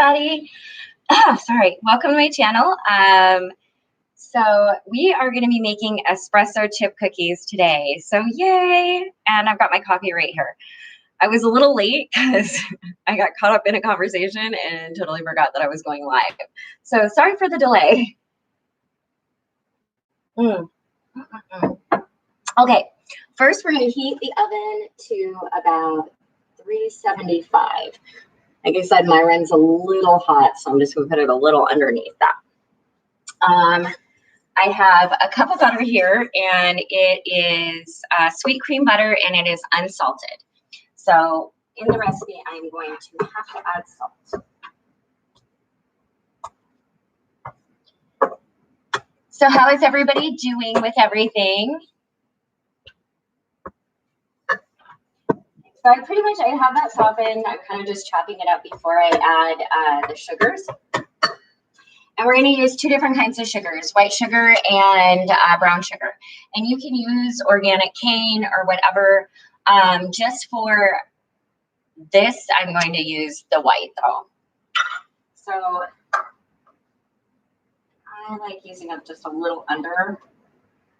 everybody. Sorry, welcome to my channel. So we are going to be making espresso chip cookies today. So yay! And I've got my coffee right here. I was a little late because I got caught up in a conversation and totally forgot that I was going live. So sorry for the delay. Okay, first we're going to heat the oven to about 375. Like I said, my run's a little hot, so I'm just going to put it a little underneath that. I have a cup of butter here, and it is sweet cream butter, and it is unsalted. So in the recipe, I'm going to have to add salt. So how is everybody doing with everything? So I have that softened. I'm kind of just chopping it up before I add the sugars. And we're going to use two different kinds of sugars, white sugar and brown sugar. And you can use organic cane or whatever. Just for this, I'm going to use the white though. So I like using up just a little under.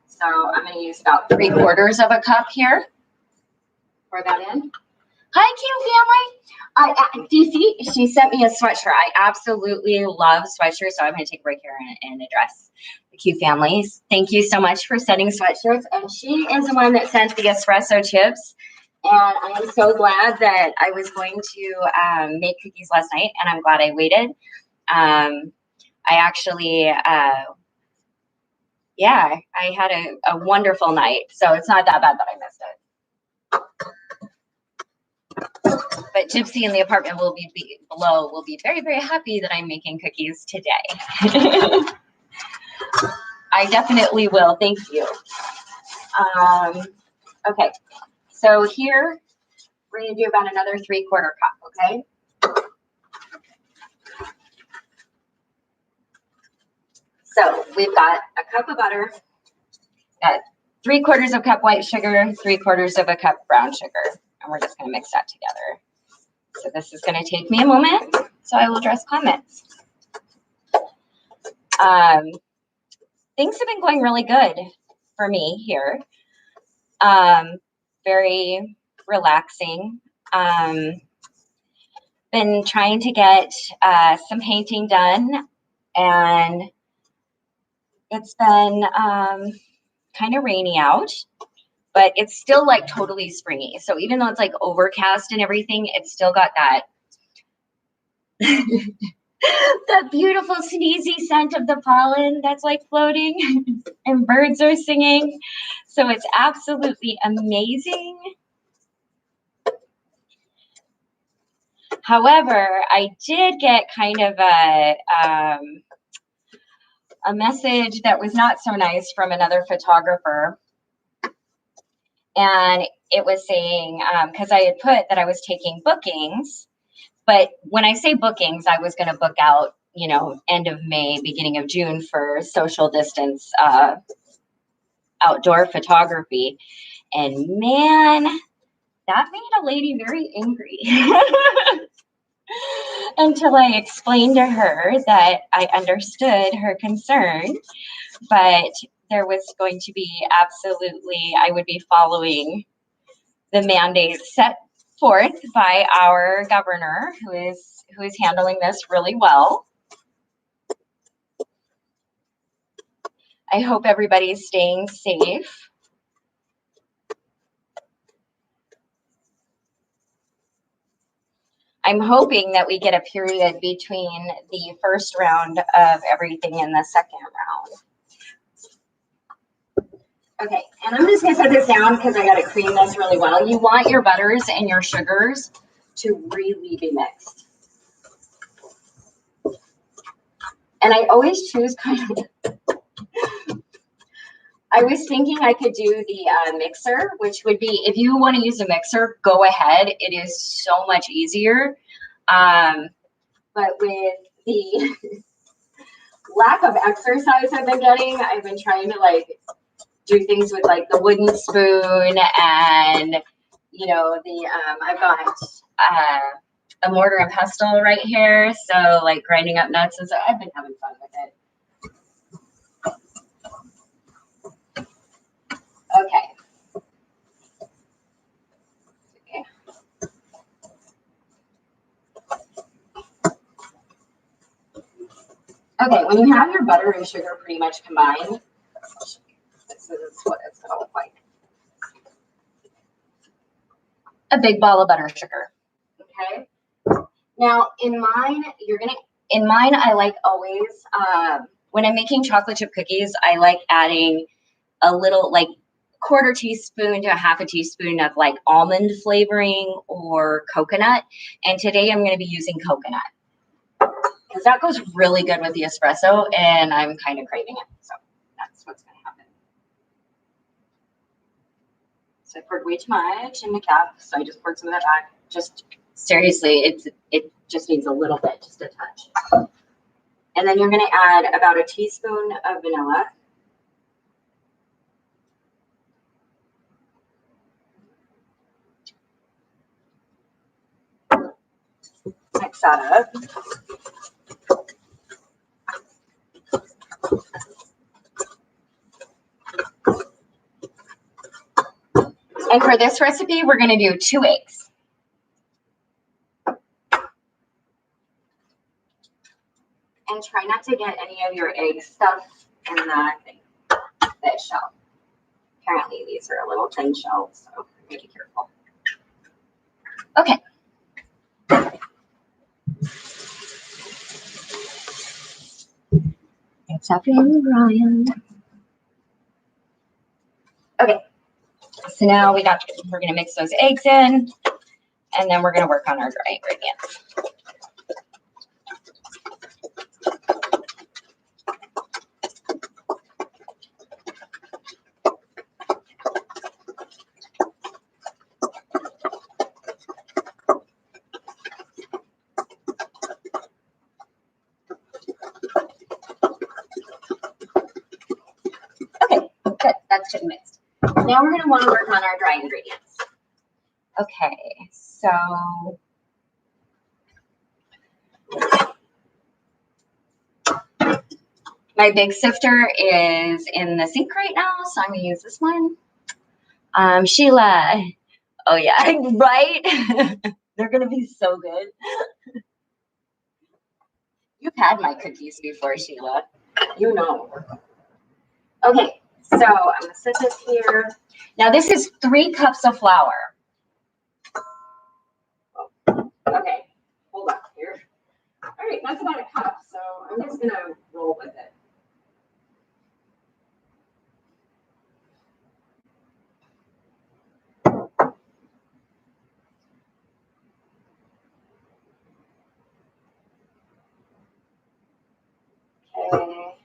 So I'm going to use about 3/4 of a cup here. Pour that in. Hi, Q family. Do you see? She sent me a sweatshirt. I absolutely love sweatshirts, so I'm going to take a break here and address the Q families. Thank you so much for sending sweatshirts. And she is the one that sent the espresso chips. And I am so glad that I was going to make cookies last night, and I'm glad I waited. I actually, yeah, I had a wonderful night, so it's not that bad that I missed it. But Gypsy in the apartment below will be very, very happy that I'm making cookies today. I definitely will. Thank you. Okay, so here we're going to do about another 3/4 cup, okay? So we've got a cup of butter, got 3/4 of a cup white sugar, 3/4 of a cup brown sugar, and we're just going to mix that together. So this is going to take me a moment, so I will address comments. Things have been going really good for me here. Very relaxing. Been trying to get some painting done, and it's been kind of rainy out, but it's still like totally springy. So even though it's like overcast and everything, it's still got that that beautiful sneezy scent of the pollen that's like floating and birds are singing. So it's absolutely amazing. However, I did get kind of a message that was not so nice from another photographer. And it was saying, because I had put that I was taking bookings, but when I say bookings, I was going to book out, you know, end of May, beginning of June for social distance outdoor photography. And man, that made a lady very angry. Until I explained to her that I understood her concern, but there was going to be absolutely, I would be following the mandates set forth by our governor, who is handling this really well. I hope everybody's staying safe. I'm hoping that we get a period between the first round of everything and the second round. Okay, and I'm just going to set this down because I got to cream this really well. You want your butters and your sugars to really be mixed. And I always choose kind of, I was thinking I could do the mixer, which would be, if you want to use a mixer, go ahead. It is so much easier. But with the lack of exercise I've been getting, I've been trying to like do things with like the wooden spoon and, you know, the, I've got a mortar and pestle right here. So like grinding up nuts, and so I've been having fun with it. Okay. Okay, when you have your butter and sugar pretty much combined, this is what it's going to look like. A big ball of butter sugar. Okay. Now in mine, I like always, when I'm making chocolate chip cookies, I like adding a little, like, quarter teaspoon to a half a teaspoon of like almond flavoring or coconut. And today I'm going to be using coconut because that goes really good with the espresso and I'm kind of craving it. So that's what's going to happen. So I poured way too much in the cup. So I just poured some of that back. Just seriously, it just needs a little bit, just a touch. And then you're going to add about a teaspoon of vanilla. Mix that up. And for this recipe, we're going to do 2 eggs. And try not to get any of your egg stuff in that shell. Apparently these are a little thin shells, so be careful. Okay. It's happening, Brian. Okay. So now we're going to mix those eggs in, and then we're going to work on our dry ingredients. Okay, good. That's good mixed. Now we're going to want to work on our dry ingredients. Okay, so my big sifter is in the sink right now, so I'm going to use this one. Sheila, oh yeah, right? They're going to be so good. You've had my cookies before, Sheila. You know. Okay, so I'm going to set this here. Now this is 3 cups of flour. Okay, hold on here. All right, that's about a cup, so I'm just going to roll with it. Okay.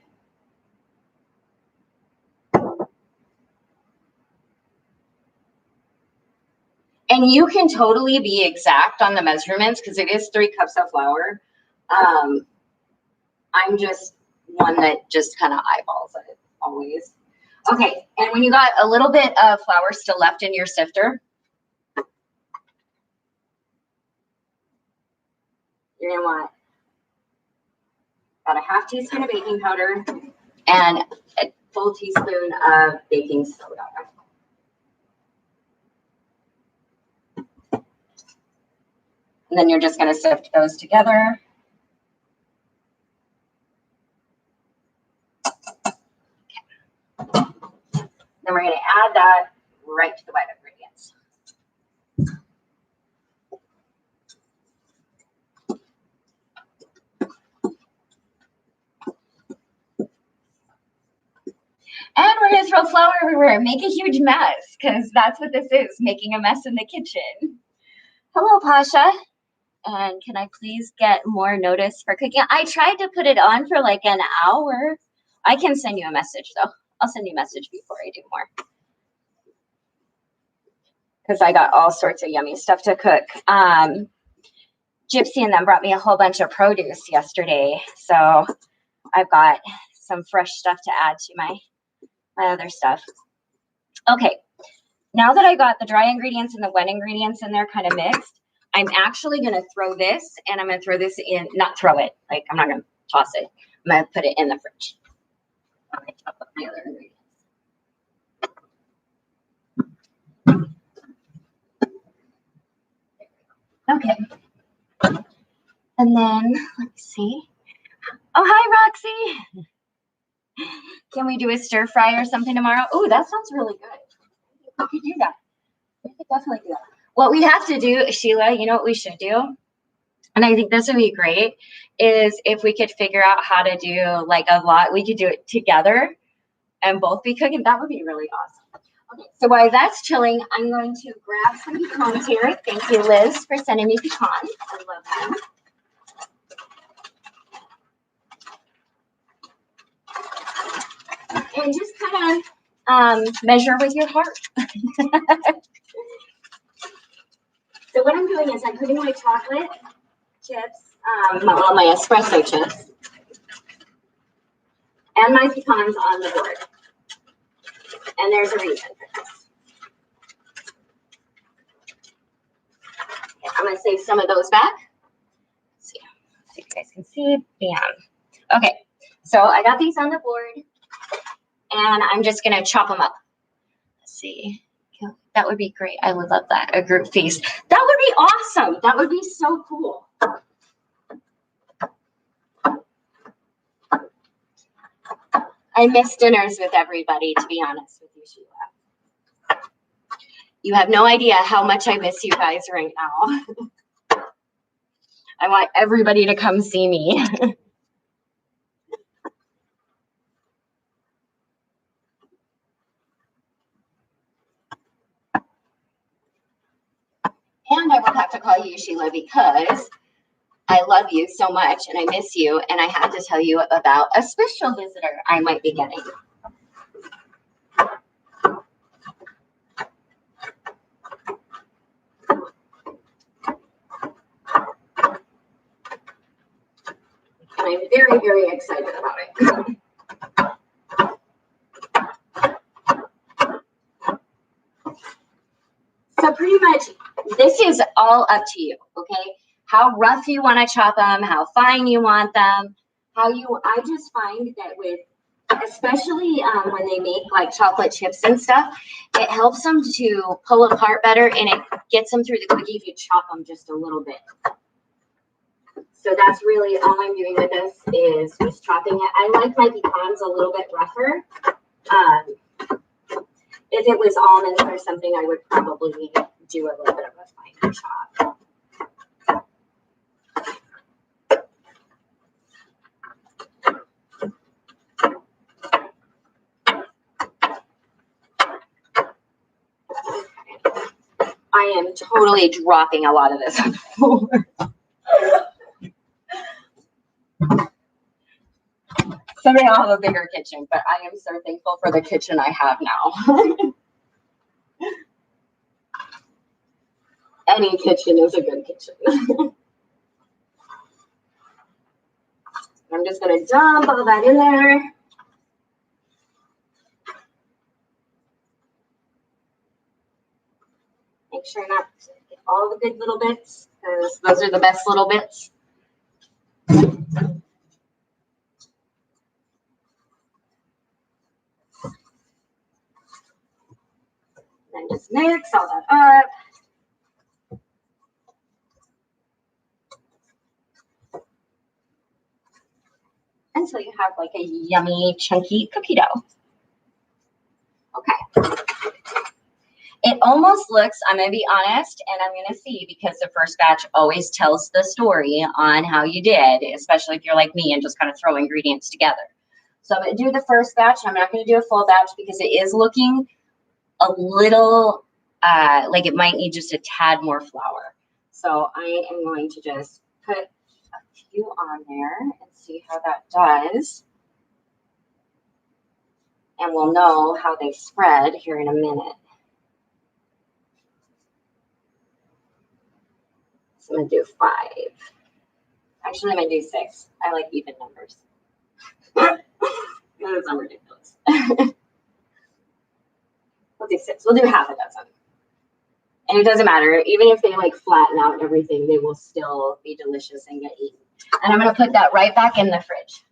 And you can totally be exact on the measurements because it is 3 cups of flour. I'm just one that just kind of eyeballs it always. Okay, and when you got a little bit of flour still left in your sifter, you're going to want about a half teaspoon of baking powder and a full teaspoon of baking soda. And then you're just going to sift those together. Okay. Then we're going to add that right to the wet ingredients. And we're going to throw flour everywhere, make a huge mess, because that's what this is, making a mess in the kitchen. Hello, Pasha. And can I please get more notice for cooking? I tried to put it on for like an hour. I can send you a message, though. I'll send you a message before I do more. Because I got all sorts of yummy stuff to cook. Gypsy and them brought me a whole bunch of produce yesterday. So I've got some fresh stuff to add to my other stuff. Okay, now that I got the dry ingredients and the wet ingredients in there kind of mixed, I'm actually going to throw this, and I'm going to throw this in, not throw it, like I'm not going to toss it. I'm going to put it in the fridge. Okay, top up my other ingredients. Okay. And then, let's see. Oh, hi, Roxy. Can we do a stir fry or something tomorrow? Oh, that sounds really good. We could do that. We could definitely do that. What we have to do, Sheila, you know what we should do? And I think this would be great, is if we could figure out how to do like a lot, we could do it together and both be cooking. That would be really awesome. Okay, so while that's chilling, I'm going to grab some pecans here. Thank you, Liz, for sending me pecans. I love them. And just kind of measure with your heart. So what I'm doing is I'm putting my chocolate chips, my espresso chips, and my pecans on the board. And there's a reason for this. Okay, I'm going to save some of those back. Let's see if you guys can see. Bam. Okay, so I got these on the board, and I'm just going to chop them up. Let's see. That would be great. I would love that. A group feast. That would be awesome. That would be so cool. I miss dinners with everybody, to be honest with you, Sheila. You have no idea how much I miss you guys right now. I want everybody to come see me. And I will have to call you Sheila because I love you so much and I miss you. And I have to tell you about a special visitor I might be getting. And I'm very, very excited about it. So pretty much this is all up to you, okay? How rough you want to chop them, how fine you want them, I just find that with, especially when they make like chocolate chips and stuff, it helps them to pull apart better and it gets them through the cookie if you chop them just a little bit. So that's really all I'm doing with this is just chopping it. I like my pecans a little bit rougher. If it was almonds or something, I would probably do a little bit of a finer chop. I am totally dropping a lot of this on the floor. Someday I'll have a bigger kitchen, but I am so thankful for the kitchen I have now. Any kitchen is a good kitchen. I'm just going to dump all that in there. Make sure not to get all the good little bits, because those are the best little bits. Then just mix all that up. Until you have like a yummy, chunky cookie dough. Okay. It almost looks, I'm going to be honest, and I'm going to see, because the first batch always tells the story on how you did, especially if you're like me and just kind of throw ingredients together. So I'm going to do the first batch. I'm not going to do a full batch because it is looking a little like it might need just a tad more flour. So I am going to just put a few on there and see how that does. And we'll know how they spread here in a minute. So I'm going to do 5. Actually, I'm going to do 6. I like even numbers. That sounds ridiculous. We'll do 6. We'll do half a dozen. And it doesn't matter, even if they like flatten out everything, they will still be delicious and get eaten. And I'm going to put that right back in the fridge.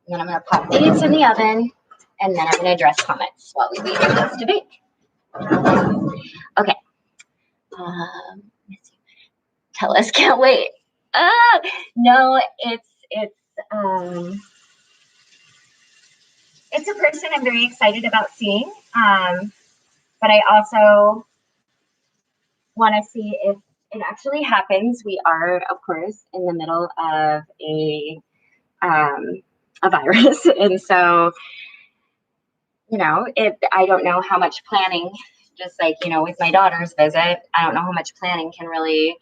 And then I'm going to pop these in the oven, and then I'm going to address comments while we leave this to bake. Okay. Tell us, can't wait. No, it's a person I'm very excited about seeing. But I also want to see if it actually happens. We are, of course, in the middle of a virus. And so, you know, I don't know how much planning, just like, you know, with my daughter's visit, I don't know how much planning can really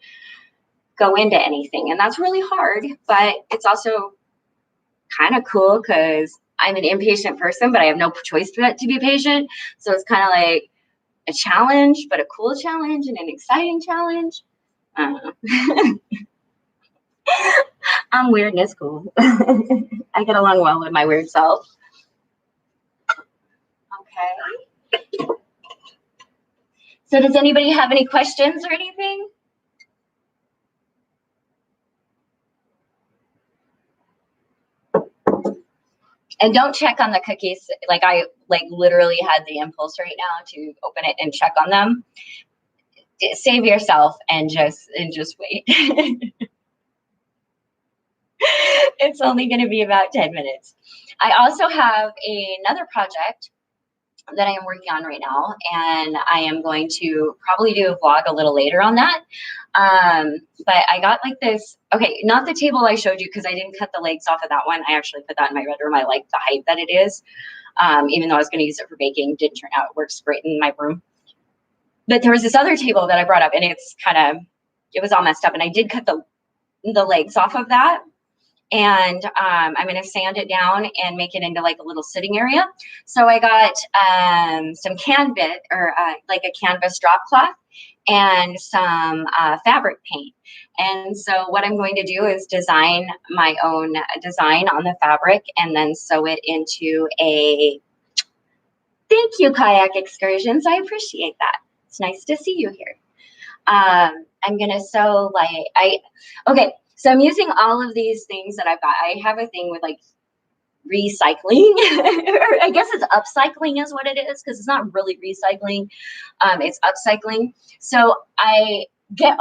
go into anything. And that's really hard, but it's also kind of cool because I'm an impatient person, but I have no choice but to be patient. So it's kind of like a challenge, but a cool challenge and an exciting challenge. I'm weird and it's cool. I get along well with my weird self. Okay. So does anybody have any questions or anything? And don't check on the cookies. Like I literally had the impulse right now to open it and check on them. Save yourself and just wait. It's only going to be about 10 minutes. I also have another project that I am working on right now, and I am going to probably do a vlog a little later on that. But I got like this, okay, not the table I showed you because I didn't cut the legs off of that one. I actually put that in my bedroom. I like the height that it is. Even though I was going to use it for baking, didn't turn out. It works great in my room. But there was this other table that I brought up, and it was all messed up, and I did cut the legs off of that. And I'm going to sand it down and make it into like a little sitting area. So I got some canvas like a canvas drop cloth and some fabric paint. And so what I'm going to do is design my own design on the fabric and then sew it into a, thank you, Kayak Excursions. I appreciate that. It's nice to see you here. I'm going to sew okay. So I'm using all of these things that I've got. I have a thing with like recycling. I guess it's upcycling is what it is because it's not really recycling. It's upcycling. So I get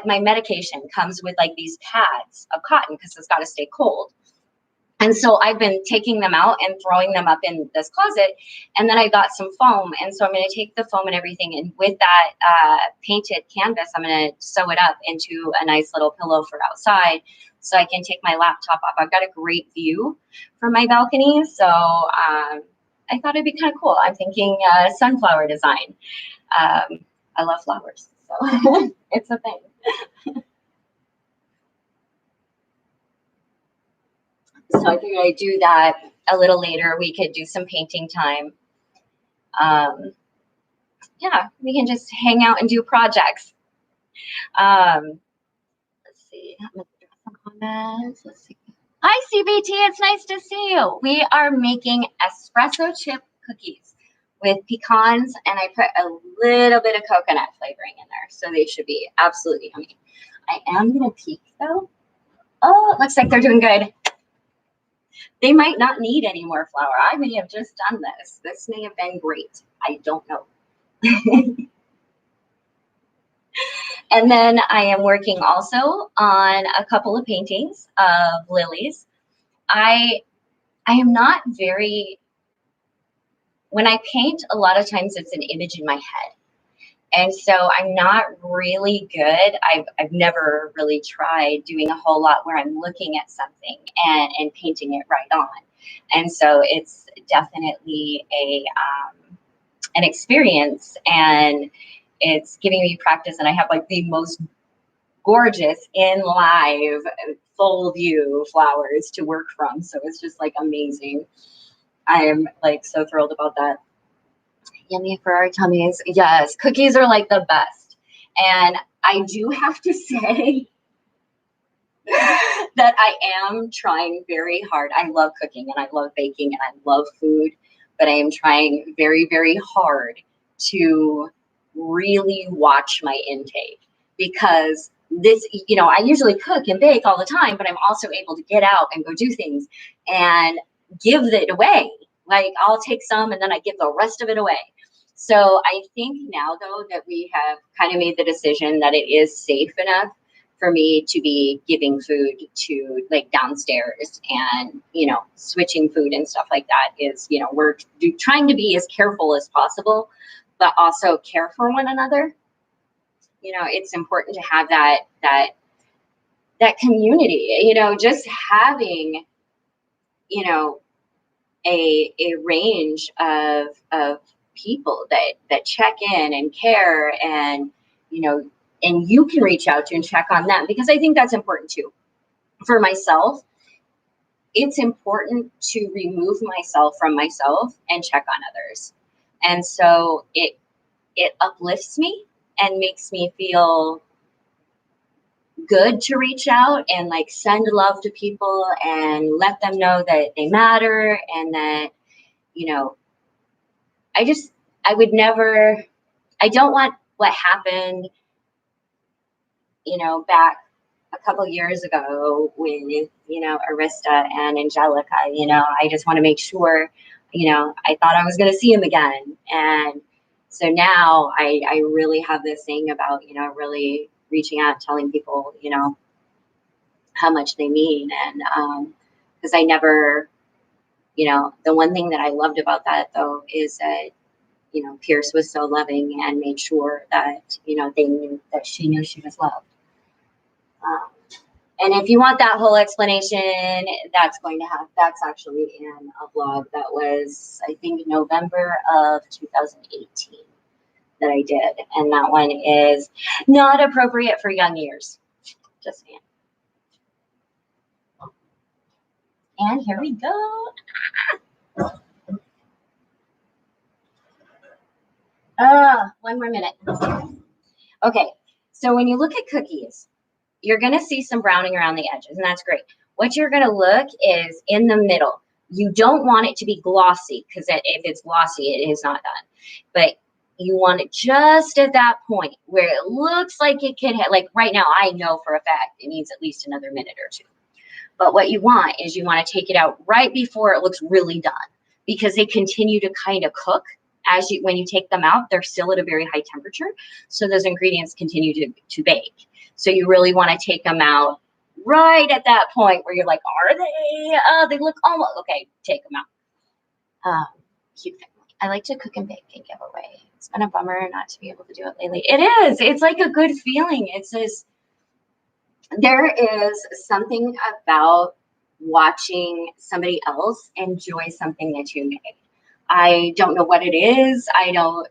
my medication comes with like these pads of cotton because it's got to stay cold. And so I've been taking them out and throwing them up in this closet. And then I got some foam. And so I'm going to take the foam and everything. And with that painted canvas, I'm going to sew it up into a nice little pillow for outside so I can take my laptop off. I've got a great view from my balcony. So I thought it'd be kind of cool. I'm thinking sunflower design. I love flowers. So it's a thing. So I figured I'd do that a little later. We could do some painting time. Yeah, we can just hang out and do projects. Let's see. Let's see. Hi, CBT. It's nice to see you. We are making espresso chip cookies with pecans, and I put a little bit of coconut flavoring in there, so they should be absolutely yummy. I am going to peek, though. Oh, it looks like they're doing good. They might not need any more flour. I may have just done this. This may have been great. I don't know. And then I am working also on a couple of paintings of lilies. I am not very, when I paint, a lot of times it's an image in my head. And so I'm not really good. I've never really tried doing a whole lot where I'm looking at something and painting it right on. And so it's definitely an experience, and it's giving me practice. And I have like the most gorgeous in live full view flowers to work from. So it's just like amazing. I am like so thrilled about that. Yummy for our tummies. Yes, cookies are like the best. And I do have to say that I am trying very hard. I love cooking and I love baking and I love food. but I am trying very, very hard to really watch my intake, because this, you know, I usually cook and bake all the time, but I'm also able to get out and go do things and give it away. Like, I'll take some and then I give the rest of it away. So I think now, though, that we have kind of made the decision that it is safe enough for me to be giving food to, like, downstairs, and, you know, switching food and stuff like that is, you know, we're trying to be as careful as possible, but also care for one another. You know, it's important to have that community, you know, just having, you know, a range of people that check in and care, and, you know, and you can reach out to and check on them, because I think that's important too. For myself, it's important to remove myself from myself and check on others. And so it uplifts me and makes me feel good to reach out and, like, send love to people and let them know that they matter, and that, you know, I would never, I don't want what happened, you know, back a couple years ago with, you know, Arista and Angelica. You know, I just want to make sure, you know, I thought I was going to see him again. And so now I really have this thing about, you know, really reaching out, telling people, you know, how much they mean. And because I never, you know, the one thing that I loved about that, though, is that, you know, Pierce was so loving and made sure that, you know, they knew that she knew she was loved. And if you want that whole explanation, that's actually in a blog that was, I think, November of 2018 that I did. And that one is not appropriate for young ears. Just saying. And here we go. One more minute. Okay, so when you look at cookies, you're going to see some browning around the edges, and that's great. What you're going to look is in the middle. You don't want it to be glossy, because if it's glossy, it is not done. But you want it just at that point where it looks like it can, like right now, I know for a fact it needs at least another minute or two. But what you want is you want to take it out right before it looks really done, because they continue to kind of cook when you take them out. They're still at a very high temperature, so those ingredients continue to bake. So you really want to take them out right at that point where you're like, are they? They look almost okay. Take them out. Cute family. I like to cook and bake and give away. It's been a bummer not to be able to do it lately. It is. It's like a good feeling. It's this. There is something about watching somebody else enjoy something that you made. I don't know what it is. I know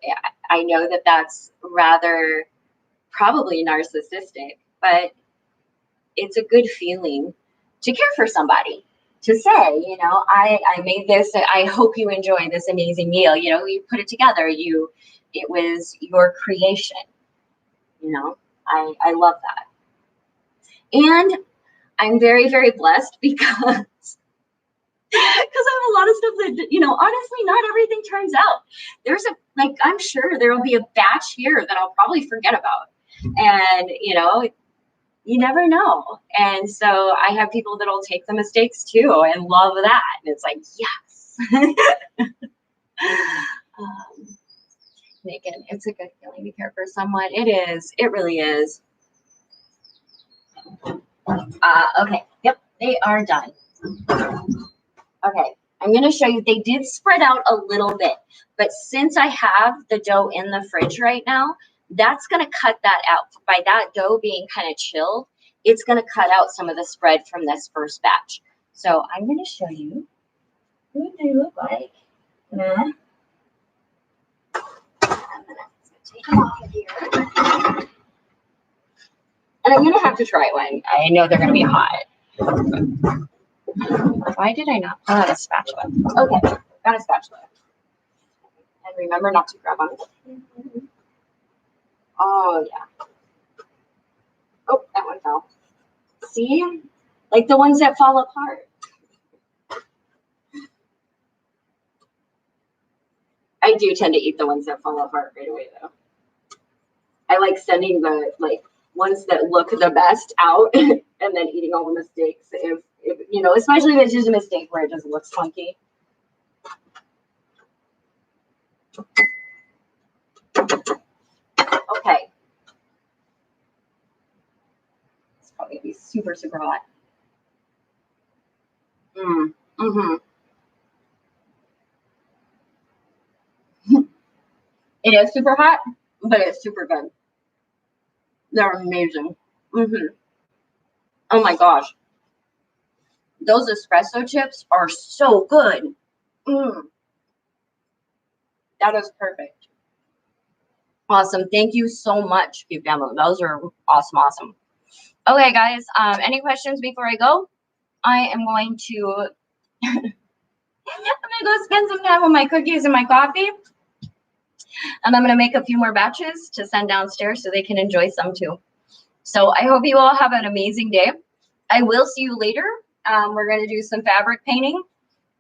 that that's rather probably narcissistic, but it's a good feeling to care for somebody, to say, you know, I made this, I hope you enjoy this amazing meal. You know, you put it together, it was your creation. You know, I love that. And I'm very, very blessed because I have a lot of stuff that, you know, honestly, not everything turns out. I'm sure there will be a batch here that I'll probably forget about. And, you know, you never know. And so I have people that'll take the mistakes too and love that. And it's like, yes. Megan, it's a good feeling to care for someone. It is. It really is. Okay. Yep. They are done. Okay. I'm going to show you. They did spread out a little bit, but since I have the dough in the fridge right now, that's going to cut that out. By that dough being kind of chilled, it's going to cut out some of the spread from this first batch. So I'm going to show you what they look like. I'm going to take them off of here. And I'm going to have to try one. I know they're going to be hot. Why did I not pull out a spatula? Okay, got a spatula. And remember not to grab on it. Oh, yeah. Oh, that one fell. See? Like the ones that fall apart. do tend to eat the ones that fall apart right away, though. I like sending the ones that look the best out and then eating all the mistakes. If you know, especially if it's just a mistake where it just looks funky. Okay. It's probably gonna be super, super hot. It is super hot, but it's super good. They're amazing. Oh my gosh. Those espresso chips are so good. That is perfect. Awesome. Thank you so much, Cute Family. Those are awesome. Okay, guys. Any questions before I go? I am going to I'm gonna go spend some time with my cookies and my coffee. And I'm gonna make a few more batches to send downstairs so they can enjoy some too. So I hope you all have an amazing day. I will see you later. We're gonna do some fabric painting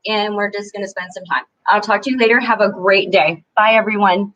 and we're just gonna spend some time. I'll talk to you later. Have a great day. Bye, everyone.